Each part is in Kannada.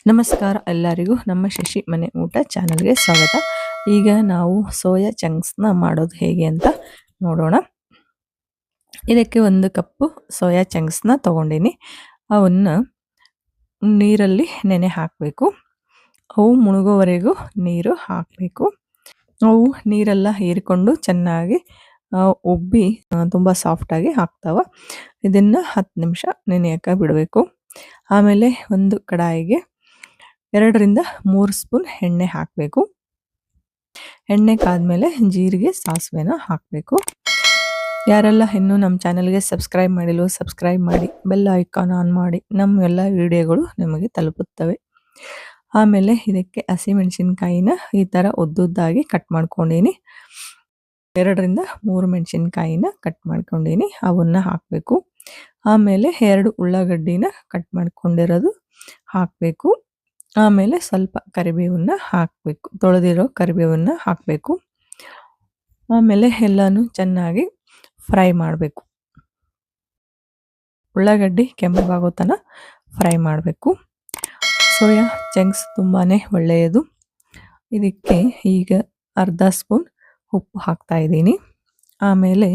ನಮಸ್ಕಾರ ಎಲ್ಲರಿಗೂ ನಮ್ಮ ಶಶಿ ಮನೆ ಊಟ ಚಾನಲ್ಗೆ ಸ್ವಾಗತ. ಈಗ ನಾವು ಸೋಯಾ ಚಂಕ್ಸ್ನ ಮಾಡೋದು ಹೇಗೆ ಅಂತ ನೋಡೋಣ. ಇದಕ್ಕೆ 1 ಕಪ್ ಸೋಯಾ ಚಂಕ್ಸ್ನ ತಗೊಂಡಿನಿ. ಅವನ್ನ ನೀರಲ್ಲಿ ನೆನೆ ಹಾಕಬೇಕು. ಅವು ಮುಳುಗೋವರೆಗೂ ನೀರು ಹಾಕಬೇಕು. ಅವು ನೀರೆಲ್ಲ ಹೀರಿಕೊಂಡು ಚೆನ್ನಾಗಿ ಉಬ್ಬಿ ತುಂಬ ಸಾಫ್ಟಾಗಿ ಆಗ್ತಾವ. ಇದನ್ನು 10 ನಿಮಿಷ ನೆನೆಯಕ್ಕೆ ಬಿಡಬೇಕು. ಆಮೇಲೆ ಒಂದು ಕಡಾಯಿಗೆ 2 ರಿಂದ 3 ಸ್ಪೂನ್ ಎಣ್ಣೆ ಹಾಕಬೇಕು. ಎಣ್ಣೆ ಕಾದ್ಮೇಲೆ ಜೀರಿಗೆ ಸಾಸಿವೆನ ಹಾಕಬೇಕು. ಯಾರೆಲ್ಲ ಇನ್ನೂ ನಮ್ಮ ಚಾನಲ್ಗೆ ಸಬ್ಸ್ಕ್ರೈಬ್ ಮಾಡಿಲ್ವೋ ಸಬ್ಸ್ಕ್ರೈಬ್ ಮಾಡಿ, ಬೆಲ್ ಐಕಾನ್ ಆನ್ ಮಾಡಿ, ನಮ್ಮ ಎಲ್ಲ ವಿಡಿಯೋಗಳು ನಿಮಗೆ ತಲುಪುತ್ತವೆ. ಆಮೇಲೆ ಇದಕ್ಕೆ ಹಸಿಮೆಣಸಿನಕಾಯಿನ ಈ ಥರ ಉದ್ದುದ್ದಾಗಿ ಕಟ್ ಮಾಡ್ಕೊಂಡೀನಿ. 2 ರಿಂದ 3 ಮೆಣಸಿನಕಾಯಿನ ಕಟ್ ಮಾಡ್ಕೊಂಡೀನಿ, ಅವನ್ನ ಹಾಕಬೇಕು. ಆಮೇಲೆ 2 ಉಳ್ಳಾಗಡ್ಡಿನ ಕಟ್ ಮಾಡ್ಕೊಂಡಿರೋದು ಹಾಕಬೇಕು. ಆಮೇಲೆ ಸ್ವಲ್ಪ ಕರಿಬೇವನ್ನ ಹಾಕಬೇಕು, ತೊಳೆದಿರೋ ಕರಿಬೇವನ್ನ ಹಾಕಬೇಕು. ಆಮೇಲೆ ಎಲ್ಲಾನು ಚೆನ್ನಾಗಿ ಫ್ರೈ ಮಾಡಬೇಕು. ಉಳ್ಳಾಗಡ್ಡಿ ಕೆಂಪಗಾಗೋ ತನಕ ಫ್ರೈ ಮಾಡಬೇಕು. ಸೋಯಾ ಚಂಕ್ಸ್ ತುಂಬಾನೇ ಒಳ್ಳೆಯದು. ಇದಕ್ಕೆ ಈಗ 1/2 ಸ್ಪೂನ್ ಉಪ್ಪು ಹಾಕ್ತಾ ಇದ್ದೀನಿ. ಆಮೇಲೆ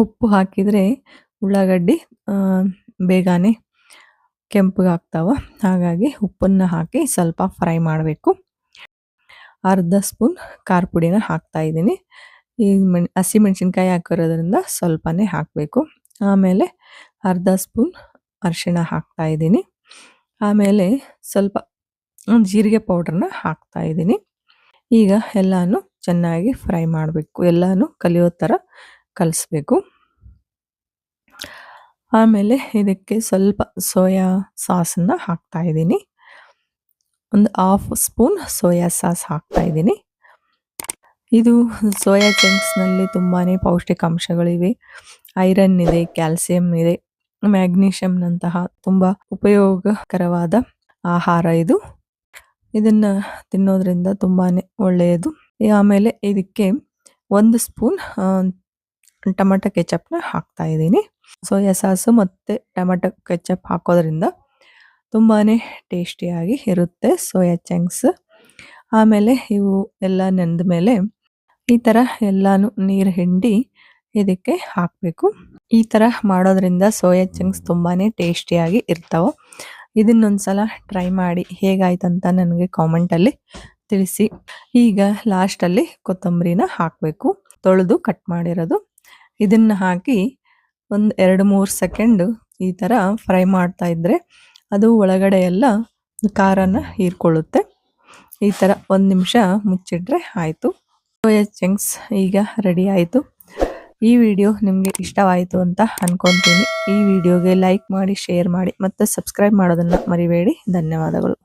ಉಪ್ಪು ಹಾಕಿದರೆ ಉಳ್ಳಾಗಡ್ಡಿ ಬೇಗನೆ ಕೆಂಪಗಾಗ್ತಾವ. ಹಾಗಾಗಿ ಉಪ್ಪನ್ನು ಹಾಕಿ ಸ್ವಲ್ಪ ಫ್ರೈ ಮಾಡಬೇಕು. 1/2 ಸ್ಪೂನ್ ಖಾರ ಪುಡಿನ ಹಾಕ್ತಾ ಇದ್ದೀನಿ. ಈ ಹಸಿಮೆಣಸಿನ್ಕಾಯಿ ಹಾಕಿರೋದ್ರಿಂದ ಸ್ವಲ್ಪನೇ ಹಾಕಬೇಕು. ಆಮೇಲೆ 1/2 ಸ್ಪೂನ್ ಅರಿಶಿಣ ಹಾಕ್ತಾ ಇದ್ದೀನಿ. ಆಮೇಲೆ ಸ್ವಲ್ಪ ಜೀರಿಗೆ ಪೌಡ್ರನ್ನ ಹಾಕ್ತಾ ಇದ್ದೀನಿ. ಈಗ ಎಲ್ಲಾನು ಚೆನ್ನಾಗಿ ಫ್ರೈ ಮಾಡಬೇಕು. ಎಲ್ಲಾನು ಕಲಿಯೋ ಥರ ಕಲಿಸ್ಬೇಕು. ಆಮೇಲೆ ಇದಕ್ಕೆ ಸ್ವಲ್ಪ ಸೋಯಾ ಸಾಸನ್ನ ಹಾಕ್ತಾ ಇದ್ದೀನಿ. ಒಂದು 1/2 ಸ್ಪೂನ್ ಸೋಯಾ ಸಾಸ್ ಹಾಕ್ತಾ ಇದ್ದೀನಿ. ಇದು ಸೋಯಾ ಚಂಕ್ಸ್ನಲ್ಲಿ ತುಂಬಾನೇ ಪೌಷ್ಟಿಕಾಂಶಗಳಿವೆ. ಐರನ್ ಇದೆ, ಕ್ಯಾಲ್ಸಿಯಂ ಇದೆ, ಮ್ಯಾಗ್ನೀಷಿಯಂನಂತಹ ತುಂಬ ಉಪಯೋಗಕರವಾದ ಆಹಾರ ಇದು. ಇದನ್ನ ತಿನ್ನೋದ್ರಿಂದ ತುಂಬಾನೇ ಒಳ್ಳೆಯದು. ಆಮೇಲೆ ಇದಕ್ಕೆ 1 ಸ್ಪೂನ್ ಟೊಮೆಟೊ ಕೆಚಪ್ನ ಹಾಕ್ತಾ ಇದ್ದೀನಿ. ಸೋಯಾ ಸಾಸು ಮತ್ತು ಟೊಮೆಟೊ ಕೆಚಪ್ ಹಾಕೋದ್ರಿಂದ ತುಂಬಾನೇ ಟೇಸ್ಟಿಯಾಗಿ ಇರುತ್ತೆ ಸೋಯಾ ಚಂಕ್ಸ್. ಆಮೇಲೆ ಇವು ಎಲ್ಲ ನೆಂದ ಮೇಲೆ ಈ ಥರ ಎಲ್ಲಾನು ನೀರು ಹಿಂಡಿ ಇದಕ್ಕೆ ಹಾಕಬೇಕು. ಈ ಥರ ಮಾಡೋದ್ರಿಂದ ಸೋಯಾ ಚಂಕ್ಸ್ ತುಂಬಾನೇ ಟೇಸ್ಟಿಯಾಗಿ ಇರ್ತಾವೆ. ಇದನ್ನೊಂದ್ಸಲ ಟ್ರೈ ಮಾಡಿ ಹೇಗಾಯ್ತಂತ ನನಗೆ ಕಾಮೆಂಟಲ್ಲಿ ತಿಳಿಸಿ. ಈಗ ಲಾಸ್ಟಲ್ಲಿ ಕೊತ್ತಂಬರಿನ ಹಾಕಬೇಕು, ತೊಳೆದು ಕಟ್ ಮಾಡಿರೋದು. ಇದನ್ನು ಹಾಕಿ ಒಂದು 2-3 ಸೆಕೆಂಡು ಈ ಥರ ಫ್ರೈ ಮಾಡ್ತಾ ಇದ್ದರೆ ಅದು ಒಳಗಡೆ ಎಲ್ಲ ಖಾರನ ಹೀರ್ಕೊಳ್ಳುತ್ತೆ. ಈ ಥರ 1 ನಿಮಿಷ ಮುಚ್ಚಿಟ್ರೆ ಆಯಿತು. ಸೋಯಾ ಚಂಕ್ಸ್ ಈಗ ರೆಡಿ ಆಯಿತು. ಈ ವಿಡಿಯೋ ನಿಮಗೆ ಇಷ್ಟವಾಯಿತು ಅಂತ ಅಂದ್ಕೊತೀನಿ. ಈ ವಿಡಿಯೋಗೆ ಲೈಕ್ ಮಾಡಿ, ಶೇರ್ ಮಾಡಿ ಮತ್ತು ಸಬ್ಸ್ಕ್ರೈಬ್ ಮಾಡೋದನ್ನು ಮರಿಬೇಡಿ. ಧನ್ಯವಾದಗಳು.